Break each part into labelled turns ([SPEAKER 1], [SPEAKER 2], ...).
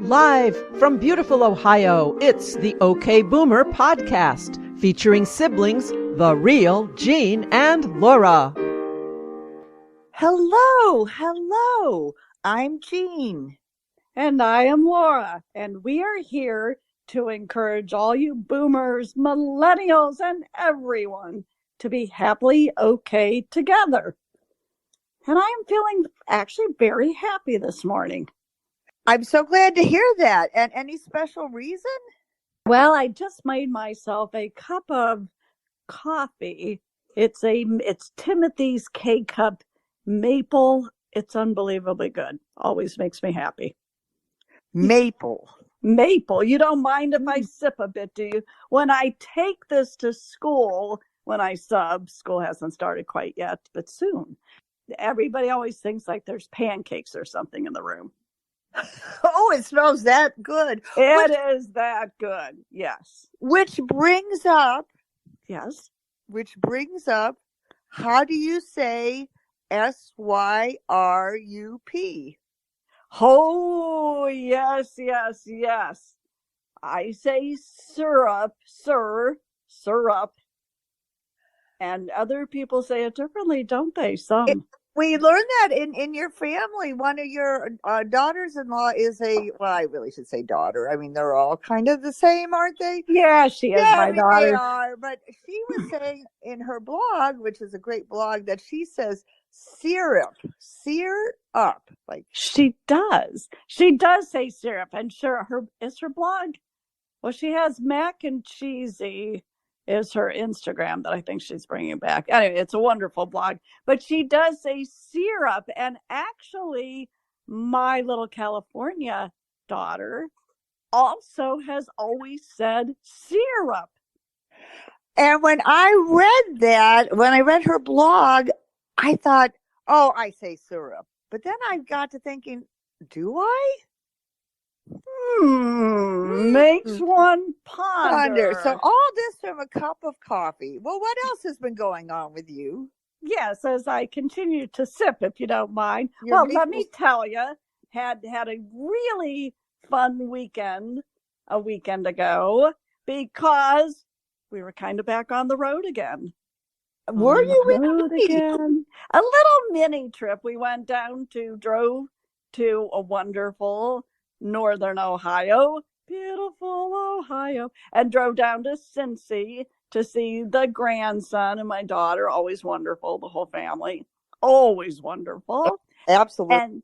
[SPEAKER 1] Live from beautiful Ohio, it's the OK Boomer podcast, featuring siblings, the real Jean and Laura.
[SPEAKER 2] Hello. I'm Jean.
[SPEAKER 3] And I am Laura, and we are here to encourage all you boomers, millennials, and everyone to be happily okay together. And I am feeling actually very happy this morning.
[SPEAKER 2] I'm so glad to hear that. And any special reason?
[SPEAKER 3] Well, I just made myself a cup of coffee. It's Timothy's K-Cup maple. It's unbelievably good. Always makes me happy.
[SPEAKER 2] Maple.
[SPEAKER 3] You don't mind if I sip a bit, do you? When I take this to school, when I sub, school hasn't started quite yet, but soon. Everybody always thinks like there's pancakes or something in the room.
[SPEAKER 2] Oh, it smells that good.
[SPEAKER 3] It is that good, yes.
[SPEAKER 2] Which brings up, how do you say SYRUP?
[SPEAKER 3] Oh, yes. I say syrup. And other people say it differently, don't they?
[SPEAKER 2] We learned that in your family. One of your daughters-in-law is I really should say daughter. I mean, they're all kind of the same, aren't they?
[SPEAKER 3] Yeah, she is my daughter.
[SPEAKER 2] They are. But she was saying in her blog, which is a great blog, that she says syrup. Like
[SPEAKER 3] she does. She does say syrup. And sure, her blog. Well, she has Mac and Cheesy is her Instagram that I think she's bringing back. Anyway, it's a wonderful blog. But she does say syrup. And actually, my little California daughter also has always said syrup.
[SPEAKER 2] And when I read her blog, I thought, oh, I say syrup. But then I got to thinking, do I?
[SPEAKER 3] Makes one ponder.
[SPEAKER 2] So all this from a cup of coffee. Well, what else has been going on with you?
[SPEAKER 3] Yes, as I continue to sip, if you don't mind. Let me tell you, had a really fun weekend a weekend ago because we were kind of back on the road again.
[SPEAKER 2] Were you
[SPEAKER 3] again? A little mini trip. We drove to a wonderful northern Ohio, beautiful Ohio, and drove down to Cincy to see the grandson and my daughter. Always wonderful, the whole family. Always wonderful.
[SPEAKER 2] Absolutely.
[SPEAKER 3] And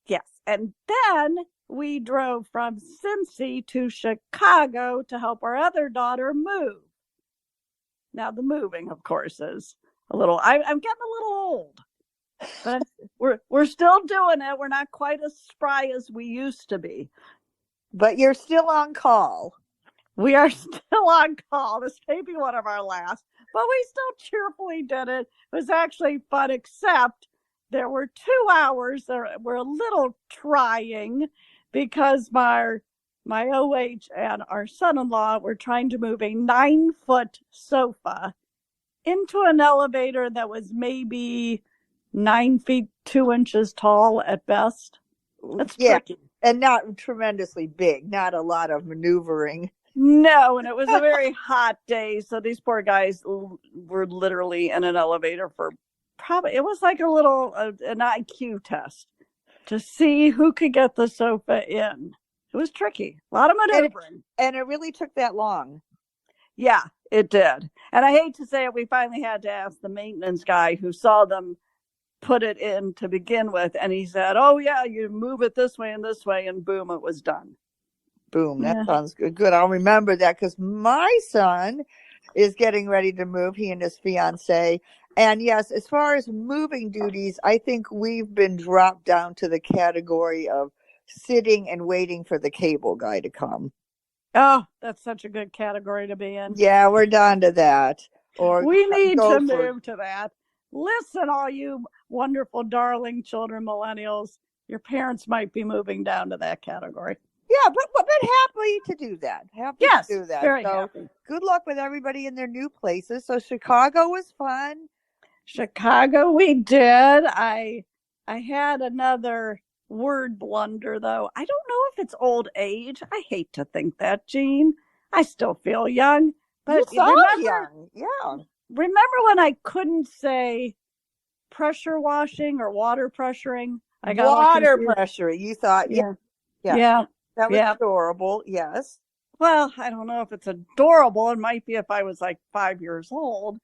[SPEAKER 3] yes. And then we drove from Cincy to Chicago to help our other daughter move. Now, the moving, of course, is a little, I'm getting a little old, but we're still doing it. We're not quite as spry as we used to be.
[SPEAKER 2] But you're still on call.
[SPEAKER 3] We are still on call. This may be one of our last, but we still cheerfully did it. It was actually fun, except there were 2 hours that were a little trying because my OH and our son-in-law were trying to move a 9-foot sofa into an elevator that was maybe 9 feet 2 inches tall at best. That's tricky.
[SPEAKER 2] And not tremendously big, not a lot of maneuvering.
[SPEAKER 3] No, and it was a very hot day, so these poor guys were literally in an elevator for it was like a little an IQ test to see who could get the sofa in. It was tricky. A lot of maneuvering.
[SPEAKER 2] And it really took that long.
[SPEAKER 3] Yeah, it did. And I hate to say it, we finally had to ask the maintenance guy who saw them put it in to begin with. And he said, oh, yeah, you move it this way, and boom, it was done.
[SPEAKER 2] Boom. That sounds good. I'll remember that because my son is getting ready to move, he and his fiance. And yes, as far as moving duties, I think we've been dropped down to the category of sitting and waiting for the cable guy to come.
[SPEAKER 3] Oh, that's such a good category to be in.
[SPEAKER 2] Yeah, we're down to that. Or
[SPEAKER 3] we need to move to that. Listen, all you wonderful, darling children, millennials, your parents might be moving down to that category.
[SPEAKER 2] Yeah, but happy to do that.
[SPEAKER 3] Yes,
[SPEAKER 2] to do that.
[SPEAKER 3] Very
[SPEAKER 2] so
[SPEAKER 3] happy.
[SPEAKER 2] Good luck with everybody in their new places. So Chicago was fun.
[SPEAKER 3] Chicago, we did. I had another word blunder, though. I don't know if it's old age. I hate to think that, Jean. I still feel young.
[SPEAKER 2] You
[SPEAKER 3] But
[SPEAKER 2] sound young. Yeah.
[SPEAKER 3] remember when I couldn't say pressure washing or water pressuring? I got all
[SPEAKER 2] Water
[SPEAKER 3] confused.
[SPEAKER 2] pressure. You thought, yeah,
[SPEAKER 3] Yeah.
[SPEAKER 2] yeah,
[SPEAKER 3] Yeah.
[SPEAKER 2] that was
[SPEAKER 3] Yeah.
[SPEAKER 2] adorable. Yes.
[SPEAKER 3] Well, I don't know if it's adorable. It might be if I was like 5 years old.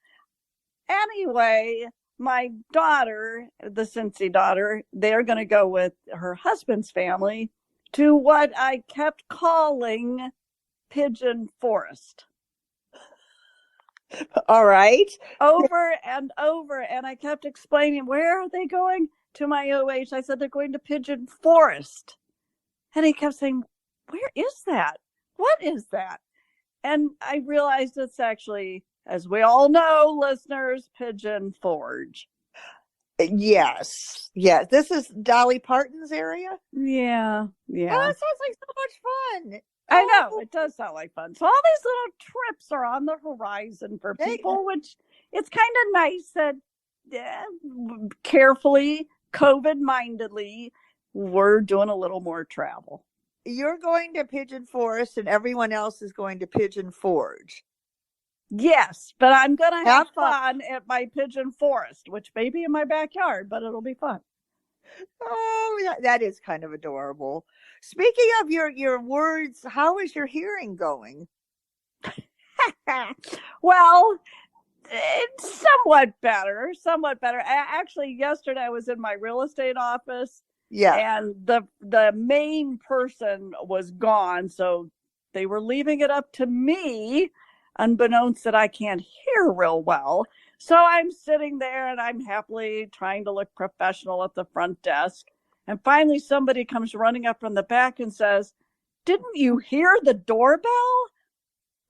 [SPEAKER 3] Anyway, my daughter, the Cincy daughter, they're going to go with her husband's family to what I kept calling Pigeon Forest
[SPEAKER 2] All right.
[SPEAKER 3] over and over. And I kept explaining, where are they going? To my OH, I said, they're going to Pigeon Forest. And he kept saying, where is that? What is that? And I realized it's actually, as we all know, listeners, Pigeon Forge.
[SPEAKER 2] Yes. Yes. This is Dolly Parton's area.
[SPEAKER 3] Yeah.
[SPEAKER 2] Oh,
[SPEAKER 3] Yeah.
[SPEAKER 2] it sounds like so much fun.
[SPEAKER 3] I know.
[SPEAKER 2] Oh,
[SPEAKER 3] It does sound like fun. So all these little trips are on the horizon for
[SPEAKER 2] They-
[SPEAKER 3] people, which it's kind of nice that carefully, COVID mindedly, we're doing a little more travel.
[SPEAKER 2] you're going to Pigeon Forest and everyone else is going to Pigeon Forge.
[SPEAKER 3] Yes, but I'm going to have
[SPEAKER 2] Have fun.
[SPEAKER 3] fun at my Pigeon Forest, which may be in my backyard, but it'll be fun.
[SPEAKER 2] Oh, that is kind of adorable. Speaking of your words, how is your hearing going?
[SPEAKER 3] Well, it's somewhat better. Actually, yesterday I was in my real estate office,
[SPEAKER 2] Yeah.
[SPEAKER 3] and the main person was gone, so they were leaving it up to me, unbeknownst that I can't hear real well. So I'm sitting there and I'm happily trying to look professional at the front desk. And finally somebody comes running up from the back and says, "Didn't you hear the doorbell?"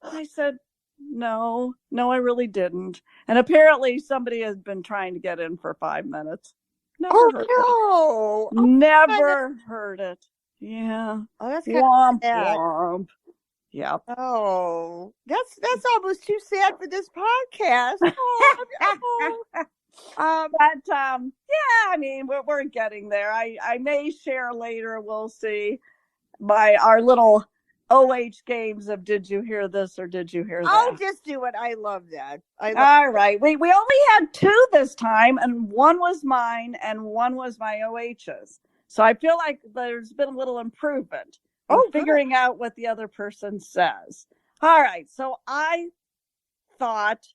[SPEAKER 3] I said, no, I really didn't. And apparently somebody has been trying to get in for 5 minutes. Never
[SPEAKER 2] Oh
[SPEAKER 3] heard it.
[SPEAKER 2] no.
[SPEAKER 3] Never heard it. Yeah.
[SPEAKER 2] Oh, that's kind
[SPEAKER 3] Womp
[SPEAKER 2] of sad.
[SPEAKER 3] womp. Yep.
[SPEAKER 2] Oh, that's almost too sad for this podcast. Oh,
[SPEAKER 3] But yeah, I mean, we're getting there. I may share later. We'll see. Our little OH games of did you hear this or did you hear that?
[SPEAKER 2] I'll just do it. I love that.
[SPEAKER 3] All right. We only had 2 this time, and one was mine and one was my OH's. So I feel like there's been a little improvement in figuring out what the other person says. All right. So I thought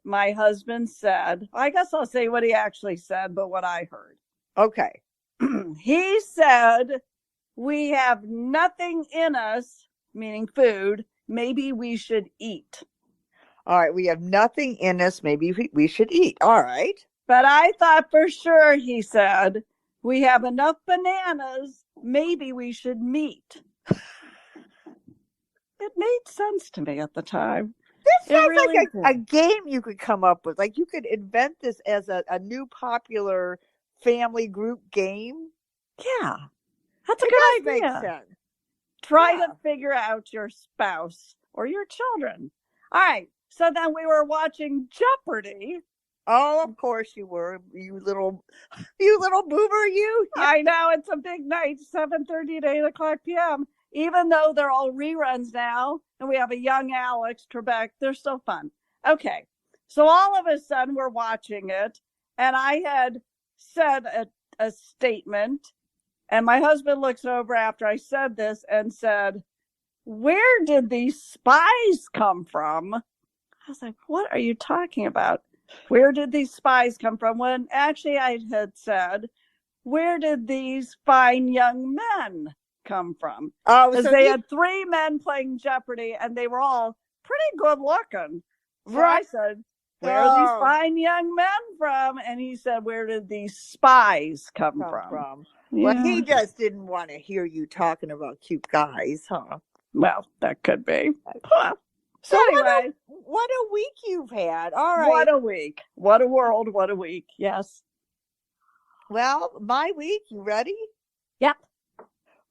[SPEAKER 3] my husband said, I guess I'll say what he actually said, but what I heard.
[SPEAKER 2] Okay.
[SPEAKER 3] He said, we have nothing in us, meaning food. Maybe we should eat.
[SPEAKER 2] All right. We have nothing in us. Maybe we should eat. All right.
[SPEAKER 3] But I thought for sure, he said, we have enough bananas. Maybe we should meet. It made sense to me at the time.
[SPEAKER 2] This sounds
[SPEAKER 3] really
[SPEAKER 2] like a
[SPEAKER 3] did.
[SPEAKER 2] game you could come up with. Like you could invent this as a new popular family group game.
[SPEAKER 3] Yeah, that's a
[SPEAKER 2] It
[SPEAKER 3] good
[SPEAKER 2] does make
[SPEAKER 3] idea.
[SPEAKER 2] sense.
[SPEAKER 3] Try
[SPEAKER 2] Yeah.
[SPEAKER 3] to figure out your spouse or your children. All right. So then we were watching Jeopardy.
[SPEAKER 2] Oh, of course you were. You little boomer, you.
[SPEAKER 3] I know it's a big night, 7:30 to 8:00 p.m. Even though they're all reruns now, and we have a young Alex Trebek, they're still fun. Okay, so all of a sudden we're watching it, and I had said a statement, and my husband looks over after I said this and said, "Where did these spies come from?" I was like, "What are you talking about? Where did these spies come from?" When actually I had said, where did these fine young men come from?
[SPEAKER 2] Oh,
[SPEAKER 3] Because
[SPEAKER 2] so
[SPEAKER 3] they
[SPEAKER 2] you-
[SPEAKER 3] had 3 men playing Jeopardy and they were all pretty good looking. So
[SPEAKER 2] Right.
[SPEAKER 3] I said, where are these
[SPEAKER 2] Oh.
[SPEAKER 3] fine young men from? And he said, where did these spies come from?
[SPEAKER 2] Well,
[SPEAKER 3] Yeah.
[SPEAKER 2] he just didn't want to hear you talking about cute guys, huh?
[SPEAKER 3] Well, that could be.
[SPEAKER 2] So
[SPEAKER 3] Anyway,
[SPEAKER 2] what a week you've had. All right.
[SPEAKER 3] what a week. What a world. What a week. Yes.
[SPEAKER 2] Well, my week, you ready?
[SPEAKER 3] Yep.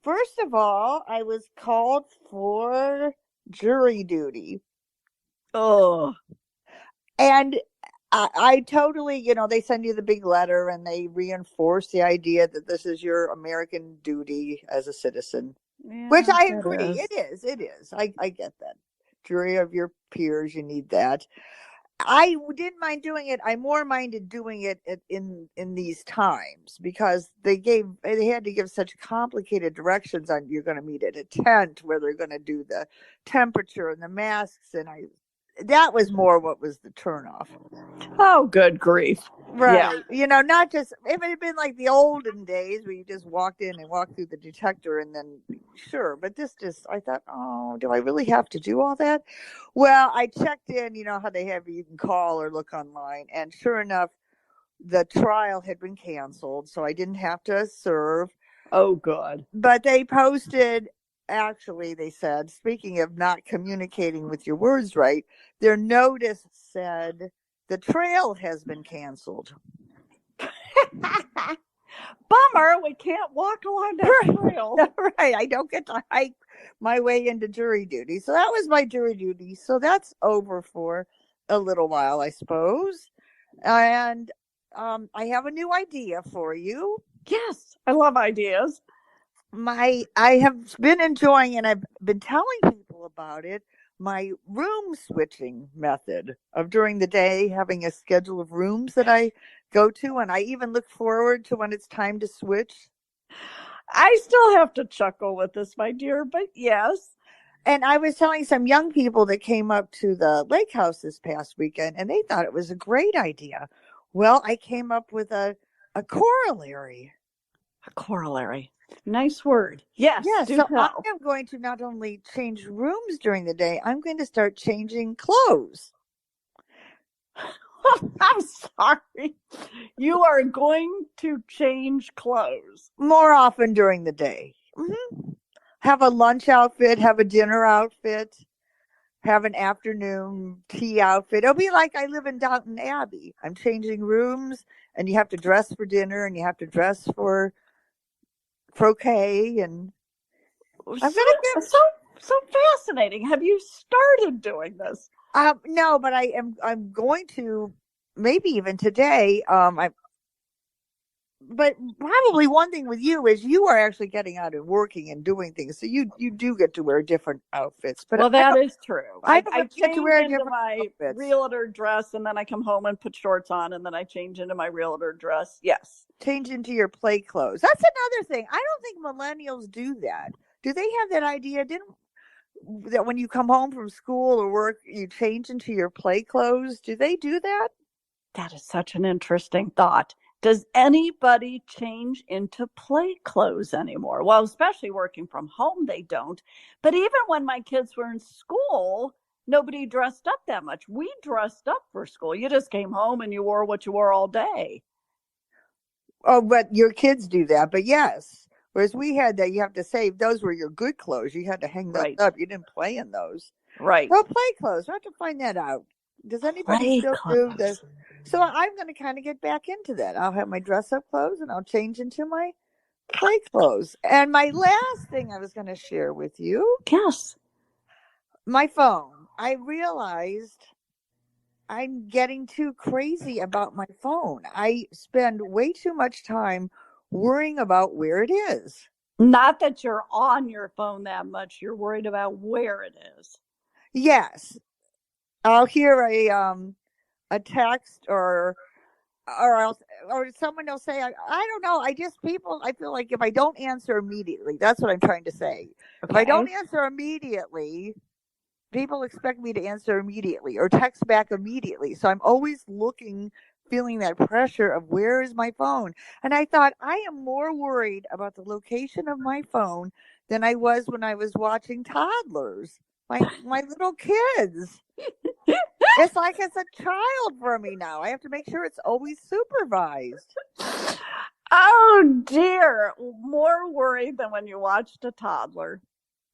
[SPEAKER 2] First of all, I was called for jury duty.
[SPEAKER 3] Oh.
[SPEAKER 2] And I totally, they send you the big letter and they reinforce the idea that this is your American duty as a citizen, which
[SPEAKER 3] Yeah,
[SPEAKER 2] I
[SPEAKER 3] it
[SPEAKER 2] agree.
[SPEAKER 3] is.
[SPEAKER 2] It is. I get that. Jury of your peers, you need that. I didn't mind doing it. I more minded doing it in these times because they had to give such complicated directions on you're going to meet at a tent where they're going to do the temperature and the masks, and that was more what was the turnoff.
[SPEAKER 3] Oh, good grief. Yeah.
[SPEAKER 2] Right. Not just if it had been like the olden days where you just walked in and walked through the detector and then sure. But this just, I thought, oh, do I really have to do all that? Well, I checked in, how they have you can call or look online. And sure enough, the trial had been canceled. So I didn't have to serve.
[SPEAKER 3] Oh, good.
[SPEAKER 2] But they posted, actually, they said, speaking of not communicating with your words right, their notice said, the trail has been canceled.
[SPEAKER 3] Bummer, we can't walk along that trail.
[SPEAKER 2] Right. I don't get to hike my way into jury duty. So that was my jury duty. So that's over for a little while, I suppose. And I have a new idea for you.
[SPEAKER 3] Yes, I love ideas.
[SPEAKER 2] I have been enjoying, and I've been telling people about it, my room switching method of during the day having a schedule of rooms that I go to, and I even look forward to when it's time to switch.
[SPEAKER 3] I still have to chuckle with this, my dear, but yes.
[SPEAKER 2] And I was telling some young people that came up to the lake house this past weekend, and they thought it was a great idea. Well, I came up with a corollary.
[SPEAKER 3] A corollary. Nice word. Yes.
[SPEAKER 2] Yeah,
[SPEAKER 3] do
[SPEAKER 2] so
[SPEAKER 3] tell.
[SPEAKER 2] I am going to not only change rooms during the day, I'm going to start changing clothes.
[SPEAKER 3] I'm sorry. You are going to change clothes
[SPEAKER 2] more often during the day. Mm-hmm. Have a lunch outfit, have a dinner outfit, have an afternoon tea outfit. It'll be like I live in Downton Abbey. I'm changing rooms, and you have to dress for dinner, and you have to dress for croquet, and
[SPEAKER 3] I'm gonna get so fascinating. Have you started doing this?
[SPEAKER 2] No, but I'm going to maybe even today. But probably one thing with you is you are actually getting out and working and doing things, so you do get to wear different outfits. But
[SPEAKER 3] well, that is true. I
[SPEAKER 2] get to wear
[SPEAKER 3] into my
[SPEAKER 2] outfits.
[SPEAKER 3] realtor dress, and then I come home and put shorts on, and then I change into my realtor dress. Yes,
[SPEAKER 2] change into your play clothes. That's another thing. I don't think millennials do that. Do they have that idea? That when you come home from school or work, you change into your play clothes? Do they do that?
[SPEAKER 3] That is such an interesting thought. Does anybody change into play clothes anymore? Well, especially working from home, they don't. But even when my kids were in school, nobody dressed up that much. We dressed up for school. You just came home and you wore what you wore all day.
[SPEAKER 2] Oh, but your kids do that. But yes. Whereas we had that, you have to say those were your good clothes. You had to hang those up. You didn't play in those.
[SPEAKER 3] Right.
[SPEAKER 2] Well, play clothes. I have to find that out. Does anybody still do this? So I'm going to kind of get back into that. I'll have my dress up clothes and I'll change into my play clothes. And my last thing I was going to share with you.
[SPEAKER 3] Yes.
[SPEAKER 2] My phone. I realized I'm getting too crazy about my phone. I spend way too much time worrying about where it is.
[SPEAKER 3] Not that you're on your phone that much. You're worried about where it is.
[SPEAKER 2] Yes. I'll hear a text or someone will say, I don't know. I feel like if I don't answer immediately, that's what I'm trying to say. Okay. If I don't answer immediately, people expect me to answer immediately or text back immediately. So I'm always feeling that pressure of where is my phone? And I thought I am more worried about the location of my phone than I was when I was watching toddlers, my little kids. It's like it's a child for me now. I have to make sure it's always supervised.
[SPEAKER 3] Oh dear. More worried than when you watched a toddler.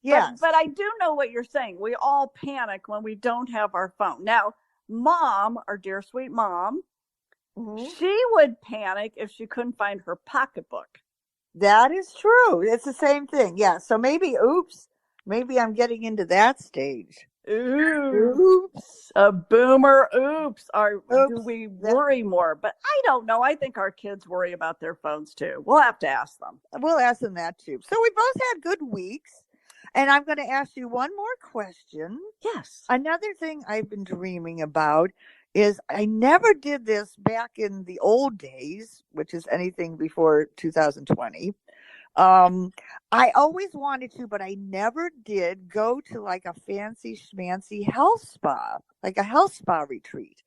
[SPEAKER 2] Yes.
[SPEAKER 3] But I do know what you're saying. We all panic when we don't have our phone. Now, Mom, our dear sweet mom, she would panic if she couldn't find her pocketbook.
[SPEAKER 2] That is true. It's the same thing. Yeah. So maybe I'm getting into that stage.
[SPEAKER 3] Oops. A boomer oops. Do
[SPEAKER 2] Oops.
[SPEAKER 3] we worry more? But I don't know. I think our kids worry about their phones too. We'll have to ask them.
[SPEAKER 2] We'll ask them that too. So we both had good weeks. And I'm going to ask you one more question.
[SPEAKER 3] Yes.
[SPEAKER 2] Another thing I've been dreaming about is I never did this back in the old days, which is anything before 2020. I always wanted to, but I never did go to like a fancy schmancy health spa, like a health spa retreat.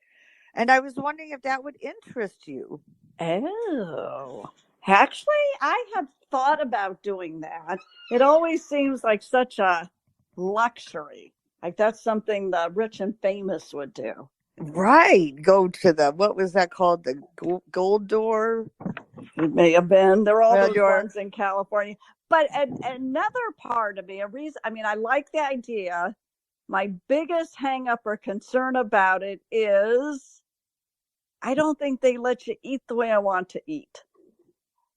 [SPEAKER 2] And I was wondering if that would interest you.
[SPEAKER 3] Oh. Actually, I have thought about doing that. It always seems like such a luxury. Like that's something the rich and famous would do.
[SPEAKER 2] Right. Go to the, what was that called? The Gold Door?
[SPEAKER 3] It may have been. There are all
[SPEAKER 2] Well,
[SPEAKER 3] those ones in California. But another part of me, I like the idea. My biggest hang up or concern about it is I don't think they let you eat the way I want to eat.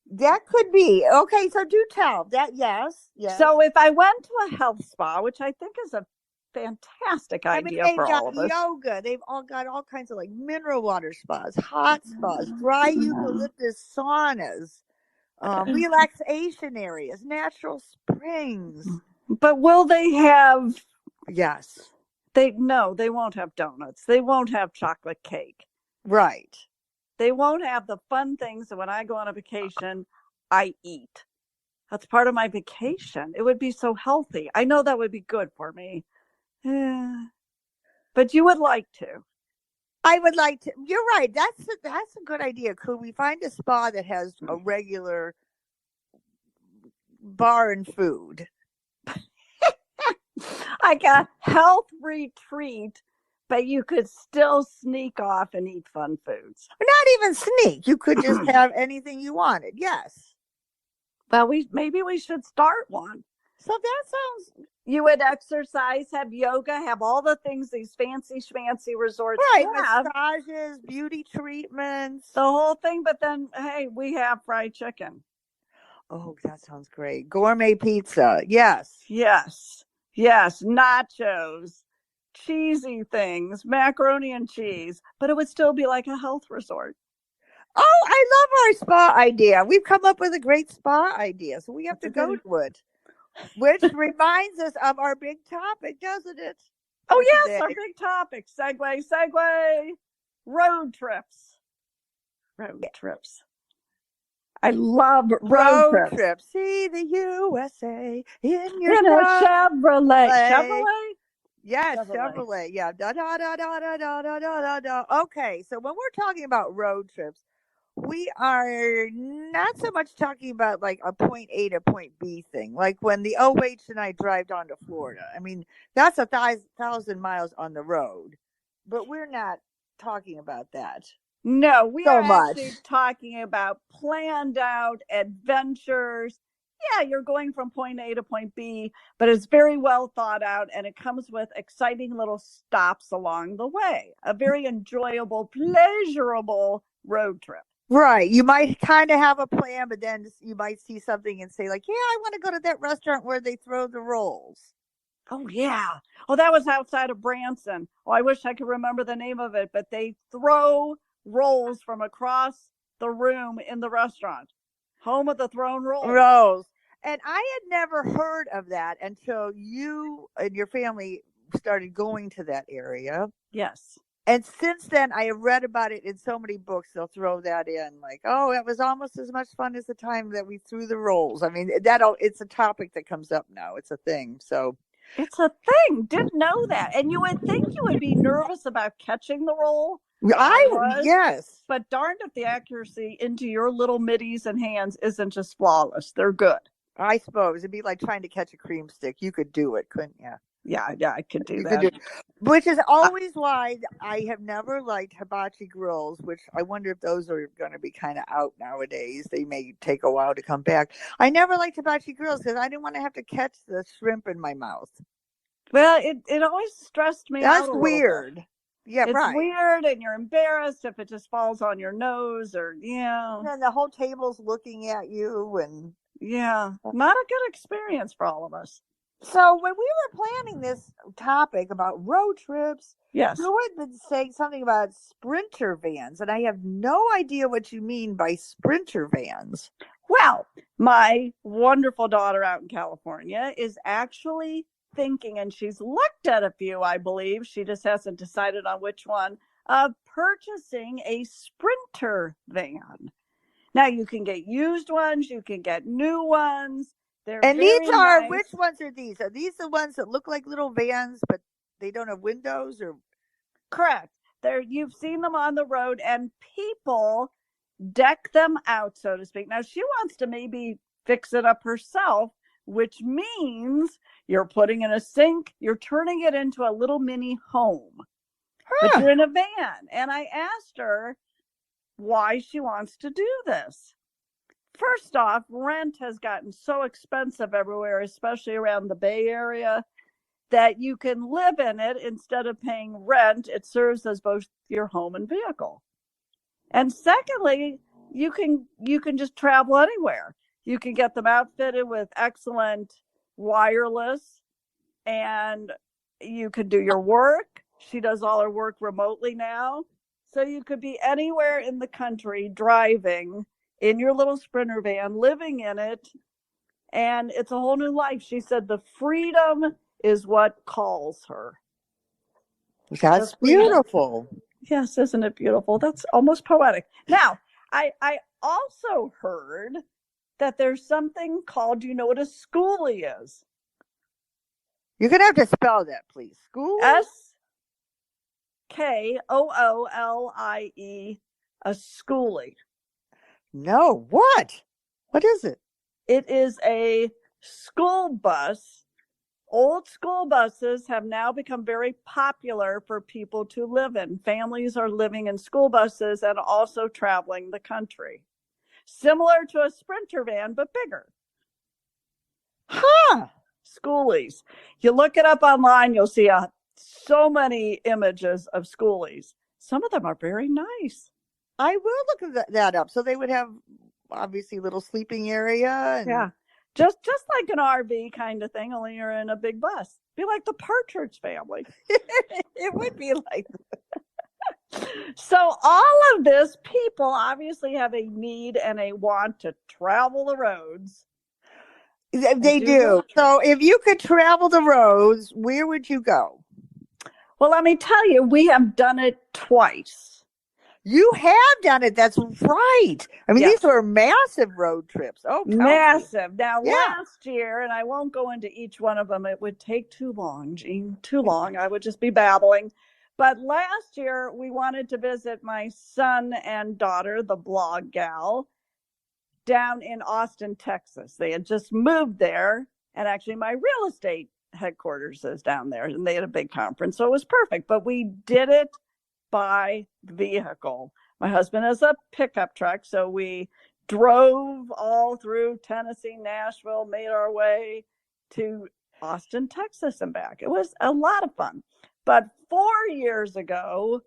[SPEAKER 2] That could be. Okay, so do tell. That yes.
[SPEAKER 3] So if I went to a health spa, which I think is a fantastic idea for all of us.
[SPEAKER 2] Yoga. They've all got all kinds of like mineral water spas, hot spas, dry eucalyptus saunas, relaxation areas, natural springs.
[SPEAKER 3] But will they have?
[SPEAKER 2] Yes.
[SPEAKER 3] They won't have donuts. They won't have chocolate cake.
[SPEAKER 2] Right.
[SPEAKER 3] They won't have the fun things that when I go on a vacation, I eat. That's part of my vacation. It would be so healthy. I know that would be good for me. But you would like to.
[SPEAKER 2] I would like to. You're right. That's a good idea. Could we find a spa that has a regular bar and food?
[SPEAKER 3] Like a health retreat, but you could still sneak off and eat fun foods.
[SPEAKER 2] Not even sneak. You could just have anything you wanted. Yes.
[SPEAKER 3] Well, maybe we should start one.
[SPEAKER 2] So that sounds.
[SPEAKER 3] You would exercise, have yoga, have all the things these fancy schmancy resorts have.
[SPEAKER 2] Massages, beauty treatments.
[SPEAKER 3] The whole thing, but then, hey, we have fried chicken.
[SPEAKER 2] Oh, that sounds great. Gourmet pizza. Yes.
[SPEAKER 3] Yes. Yes. Nachos, cheesy things, macaroni and cheese, but it would still be like a health resort.
[SPEAKER 2] Oh, I love our spa idea. We've come up with a great spa idea, so we have to go to it. Which reminds us of our big topic, doesn't it?
[SPEAKER 3] Oh, yes, our big topic. Segue. Road trips. I love road trips.
[SPEAKER 2] See the USA in
[SPEAKER 3] a Chevrolet. Chevrolet?
[SPEAKER 2] Yes, Chevrolet. Yeah. Okay, so when we're talking about road trips, we are not so much talking about like a point A to point B thing. Like when the OH and I drive down to Florida. I mean, that's 1,000 miles on the road, but we're not talking about that.
[SPEAKER 3] No, we are actually talking about planned out adventures. Yeah, you're going from point A to point B, but it's very well thought out and it comes with exciting little stops along the way. A very enjoyable, pleasurable road trip.
[SPEAKER 2] Right. You might kind of have a plan, but then you might see something and say like, yeah, I want to go to that restaurant where they throw the rolls.
[SPEAKER 3] Oh, yeah. Oh, that was outside of Branson. Oh, I wish I could remember the name of it, but they throw rolls from across the room in the restaurant. Home of the thrown rolls.
[SPEAKER 2] And I had never heard of that until you and your family started going to that area.
[SPEAKER 3] Yes.
[SPEAKER 2] And since then, I have read about it in so many books. They'll throw that in, like, "Oh, it was almost as much fun as the time that we threw the rolls." I mean, it's a topic that comes up now. It's a thing. So
[SPEAKER 3] it's a thing. Didn't know that. And you would think you would be nervous about catching the roll.
[SPEAKER 2] Yes.
[SPEAKER 3] But darned if the accuracy into your little middies and hands isn't just flawless. They're good.
[SPEAKER 2] I suppose it'd be like trying to catch a cream stick. You could do it, couldn't you?
[SPEAKER 3] Yeah, I could do that.
[SPEAKER 2] Which is always why I have never liked hibachi grills, which I wonder if those are going to be kind of out nowadays. They may take a while to come back. I never liked hibachi grills because I didn't want to have to catch the shrimp in my mouth.
[SPEAKER 3] Well, it always stressed me out.
[SPEAKER 2] That's weird. Yeah,
[SPEAKER 3] it's weird, and you're embarrassed if it just falls on your nose or,
[SPEAKER 2] And the whole table's looking at you and...
[SPEAKER 3] Yeah, not a good experience for all of us.
[SPEAKER 2] So when we were planning this topic about road trips,
[SPEAKER 3] Yes.
[SPEAKER 2] you had been saying something about sprinter vans, and I have no idea what you mean by sprinter vans.
[SPEAKER 3] Well, my wonderful daughter out in California is actually thinking, and she's looked at a few, I believe. She just hasn't decided on which one, of purchasing a sprinter van. Now, you can get used ones, you can get new ones. They're
[SPEAKER 2] And these
[SPEAKER 3] very
[SPEAKER 2] are,
[SPEAKER 3] nice.
[SPEAKER 2] which ones are these? Are these the ones that look like little vans, but they don't have windows? Or
[SPEAKER 3] Correct. You've seen them on the road, and people deck them out, so to speak. Now, she wants to maybe fix it up herself, which means you're putting in a sink, you're turning it into a little mini home, but you're in a van. And I asked her why she wants to do this. First off, rent has gotten so expensive everywhere, especially around the Bay Area, that you can live in it instead of paying rent. It serves as both your home and vehicle. And secondly, you can just travel anywhere. You can get them outfitted with excellent wireless, and you can do your work. She does all her work remotely now. So you could be anywhere in the country driving in your little sprinter van, living in it, and it's a whole new life. She said the freedom is what calls her.
[SPEAKER 2] that's beautiful.
[SPEAKER 3] Yes, isn't it beautiful? That's almost poetic. Now, I also heard that there's something called, do you know what a schoolie is?
[SPEAKER 2] You're going to have to spell that, please. School?
[SPEAKER 3] Skoolie, a schoolie.
[SPEAKER 2] No, what? What is it?
[SPEAKER 3] It is a school bus. Old school buses have now become very popular for people to live in. Families are living in school buses and also traveling the country. Similar to a sprinter van, but bigger.
[SPEAKER 2] Huh.
[SPEAKER 3] Schoolies. You look it up online, you'll see so many images of schoolies. Some of them are very nice.
[SPEAKER 2] I will look that up. So they would have obviously little sleeping area. And...
[SPEAKER 3] yeah. Just like an RV kind of thing, only you're in a big bus. Be like the Partridge Family.
[SPEAKER 2] It would be like
[SPEAKER 3] that. So all of this, people obviously have a need and a want to travel the roads.
[SPEAKER 2] They do. So if you could travel the roads, where would you go?
[SPEAKER 3] Well, let me tell you, we have done it twice.
[SPEAKER 2] You have done it. That's right. I mean, these were massive road trips. Oh,
[SPEAKER 3] massive. Now, last year, and I won't go into each one of them. It would take too long, Jean, too long. I would just be babbling. But last year, we wanted to visit my son and daughter, the blog gal, down in Austin, Texas. They had just moved there. And actually, my real estate headquarters is down there. And they had a big conference. So it was perfect. But we did it by vehicle. My husband has a pickup truck, so we drove all through Tennessee, Nashville, made our way to Austin, Texas, and back. It was a lot of fun. But 4 years ago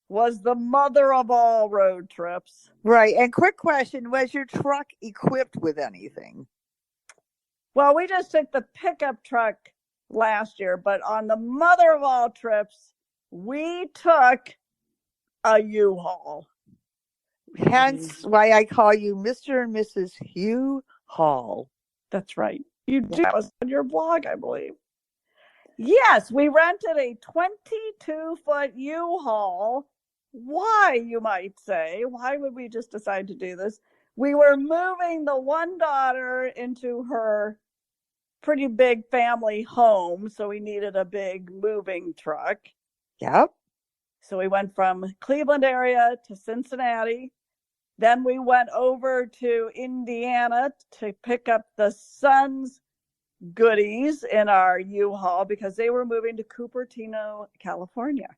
[SPEAKER 3] was the mother of all road trips.
[SPEAKER 2] Right. And quick question, was your truck equipped with anything?
[SPEAKER 3] Well, we just took the pickup truck last year, but on the mother of all trips, we took a U-Haul.
[SPEAKER 2] Hence why I call you Mr. and Mrs. Hugh Hall.
[SPEAKER 3] That's right. You do. That was on your blog, I believe. Yes, we rented a 22-foot U-Haul. Why, you might say? Why would we just decide to do this? We were moving the one daughter into her pretty big family home, so we needed a big moving truck.
[SPEAKER 2] Yep.
[SPEAKER 3] So we went from Cleveland area to Cincinnati. Then we went over to Indiana to pick up the son's goodies in our U-Haul because they were moving to Cupertino, California.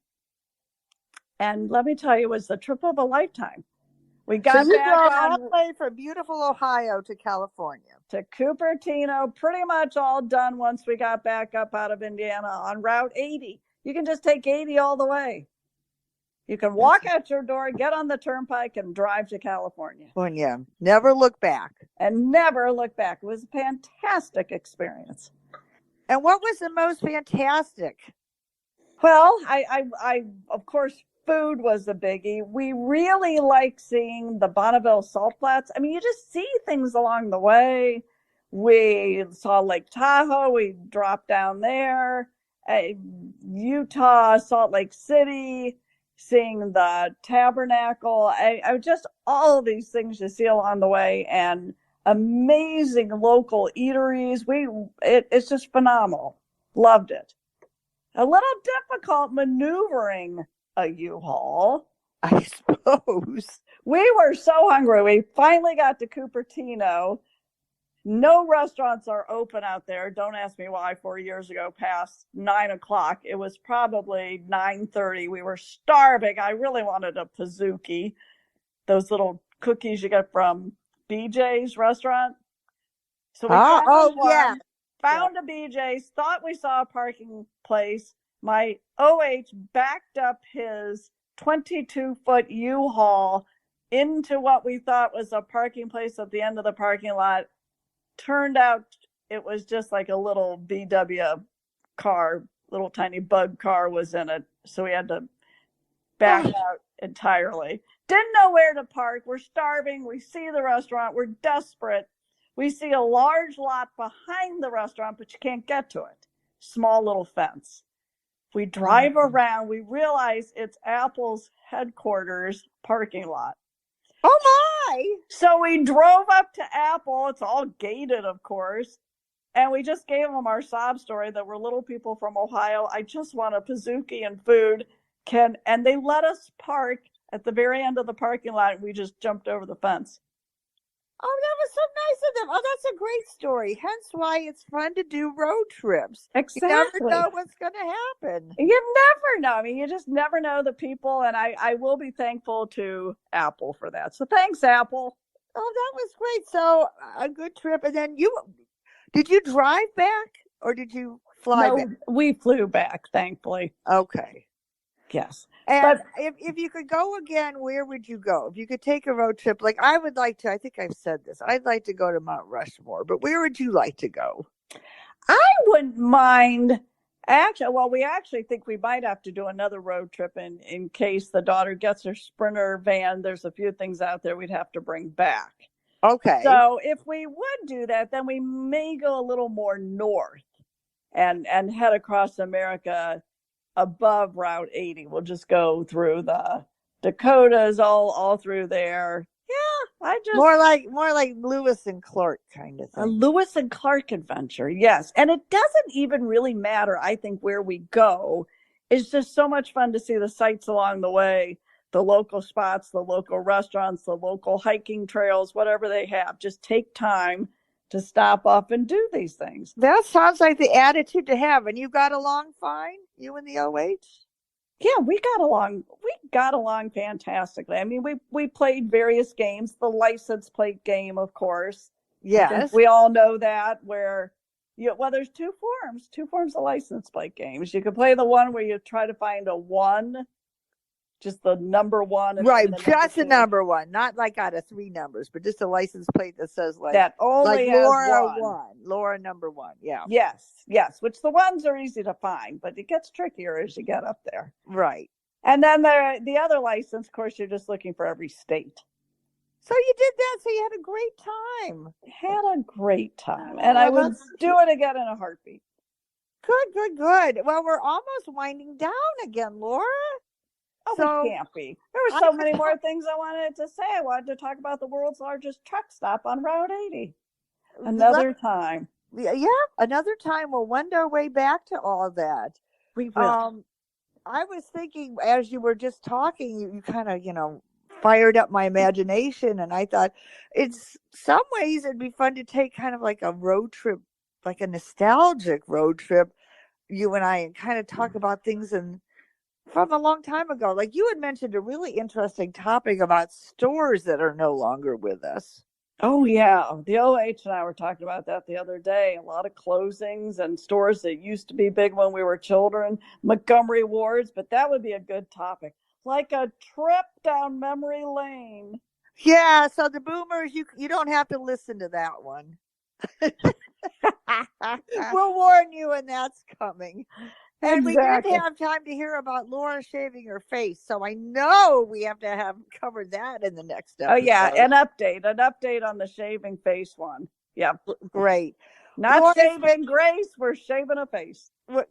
[SPEAKER 3] And let me tell you, it was the trip of a lifetime. We got back
[SPEAKER 2] all the way from beautiful Ohio to California.
[SPEAKER 3] To Cupertino, pretty much all done once we got back up out of Indiana on Route 80. You can just take 80 all the way. You can walk out your door, get on the turnpike, and drive to California.
[SPEAKER 2] Well, yeah, never look back.
[SPEAKER 3] And never look back. It was a fantastic experience.
[SPEAKER 2] And what was the most fantastic?
[SPEAKER 3] Well, of course, food was a biggie. We really like seeing the Bonneville salt flats. I mean, you just see things along the way. We saw Lake Tahoe. We dropped down there. Utah, Salt Lake City, seeing the Tabernacle. I just all of these things you see along the way, and amazing local eateries. It's just phenomenal. Loved it. A little difficult maneuvering a U-Haul.
[SPEAKER 2] I suppose.
[SPEAKER 3] We were so hungry. We finally got to Cupertino. No restaurants are open out there. Don't ask me why 4 years ago past 9 o'clock. It was probably 9:30. We were starving. I really wanted a Pizookie, those little cookies you get from BJ's restaurant. So we found one, found a BJ's, thought we saw a parking place. My OH backed up his 22-foot U-Haul into what we thought was a parking place at the end of the parking lot. Turned out it was just like a little VW car, little tiny bug car was in it. So we had to back out entirely. Didn't know where to park. We're starving. We see the restaurant. We're desperate. We see a large lot behind the restaurant, but you can't get to it. Small little fence. We drive around. We realize it's Apple's headquarters parking lot.
[SPEAKER 2] Oh my!
[SPEAKER 3] So we drove up to Apple. It's all gated, of course. And we just gave them our sob story that we're little people from Ohio. I just want a Pizookie and food. And they let us park at the very end of the parking lot. And we just jumped over the fence.
[SPEAKER 2] Oh, that was so nice of them. Oh, that's a great story. Hence why it's fun to do road trips.
[SPEAKER 3] Exactly.
[SPEAKER 2] You never know what's going to happen.
[SPEAKER 3] You never know. I mean, you just never know the people. And I will be thankful to Apple for that. So thanks, Apple.
[SPEAKER 2] Oh, that was great. So a good trip. And then did you drive back or did you fly back?
[SPEAKER 3] We flew back, thankfully.
[SPEAKER 2] Okay.
[SPEAKER 3] Yes.
[SPEAKER 2] And if you could go again, where would you go? If you could take a road trip, like I would like to, I think I've said this, I'd like to go to Mount Rushmore, but where would you like to go?
[SPEAKER 3] I wouldn't mind. We actually think we might have to do another road trip in case the daughter gets her Sprinter van. There's a few things out there we'd have to bring back.
[SPEAKER 2] Okay.
[SPEAKER 3] So if we would do that, then we may go a little more north and head across America above Route 80. We'll just go through the Dakotas, all through there. Yeah,
[SPEAKER 2] more like Lewis and Clark kind of thing.
[SPEAKER 3] A Lewis and Clark adventure, yes. And it doesn't even really matter, I think, where we go. It's just so much fun to see the sights along the way, the local spots, the local restaurants, the local hiking trails, whatever they have. Just take time to stop off and do these things.
[SPEAKER 2] That sounds like the attitude to have. And you got along fine, you and the OH?
[SPEAKER 3] Yeah, we got along fantastically. I mean, we played various games, the license plate game, of course.
[SPEAKER 2] Yes.
[SPEAKER 3] We all know that, where there's two forms of license plate games. You can play the one where you try to find a one, just the number one.
[SPEAKER 2] Right, just the number one, not like out of 3 numbers, but just a license plate that says
[SPEAKER 3] that only has
[SPEAKER 2] Laura one. Laura number 1, yeah.
[SPEAKER 3] Yes, which the ones are easy to find, but it gets trickier as you get up there.
[SPEAKER 2] Right.
[SPEAKER 3] And then the other license, of course, you're just looking for every state.
[SPEAKER 2] So you did that, so you had a great time.
[SPEAKER 3] Had a great time, and I would do it again in a heartbeat.
[SPEAKER 2] Good. Well, we're almost winding down again, Laura.
[SPEAKER 3] Oh, so, we can't be. There were so many more things I wanted to say. I wanted to talk about the world's largest truck stop on Route 80. Another time.
[SPEAKER 2] Yeah, another time. We'll wend our way back to all that.
[SPEAKER 3] We will.
[SPEAKER 2] I was thinking, as you were just talking, you kind of, fired up my imagination, and I thought, in some ways, it'd be fun to take kind of like a road trip, like a nostalgic road trip, you and I, and kind of talk about things from a long time ago. Like you had mentioned a really interesting topic about stores that are no longer with us.
[SPEAKER 3] Oh, yeah. The OH and I were talking about that the other day. A lot of closings and stores that used to be big when we were children, Montgomery Wards, but that would be a good topic. Like a trip down memory lane.
[SPEAKER 2] Yeah, so the boomers, you don't have to listen to that one. We'll warn you when that's coming. And
[SPEAKER 3] Exactly.
[SPEAKER 2] we didn't have time to hear about Laura shaving her face, so I know we have to have covered that in the next episode.
[SPEAKER 3] Oh yeah, an update on the shaving face one. Yeah,
[SPEAKER 2] Great.
[SPEAKER 3] not
[SPEAKER 2] Laura,
[SPEAKER 3] shaving Grace, we're shaving a face.
[SPEAKER 2] Oh,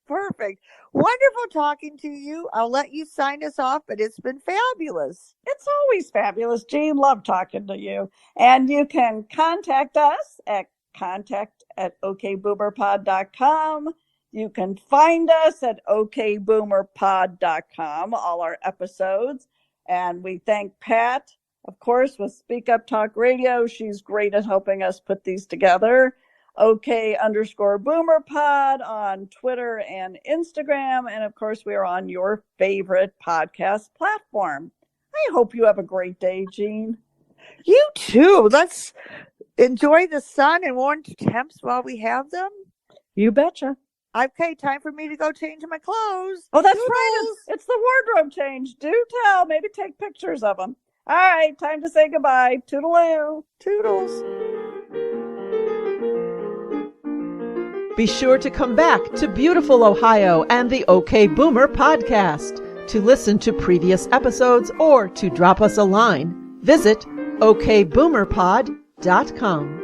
[SPEAKER 2] perfect. Wonderful talking to you. I'll let you sign us off, but it's been fabulous.
[SPEAKER 3] It's always fabulous, Jean. Love talking to you. And you can contact us at contact@okboomerpod.com. You can find us at okboomerpod.com, all our episodes. And we thank Pat, of course, with Speak Up Talk Radio. She's great at helping us put these together. OK_boomerpod on Twitter and Instagram. And of course, we are on your favorite podcast platform. I hope you have a great day, Jean.
[SPEAKER 2] You too. Let's enjoy the sun and warm temps while we have them.
[SPEAKER 3] You betcha.
[SPEAKER 2] Okay, time for me to go change my clothes.
[SPEAKER 3] Oh, that's
[SPEAKER 2] Toodles.
[SPEAKER 3] right. It's the wardrobe change. Do tell. Maybe take pictures of them. All right, time to say goodbye. Toodaloo.
[SPEAKER 2] Toodles.
[SPEAKER 1] Be sure to come back to beautiful Ohio and the OK Boomer podcast. To listen to previous episodes or to drop us a line, visit okboomerpod.com.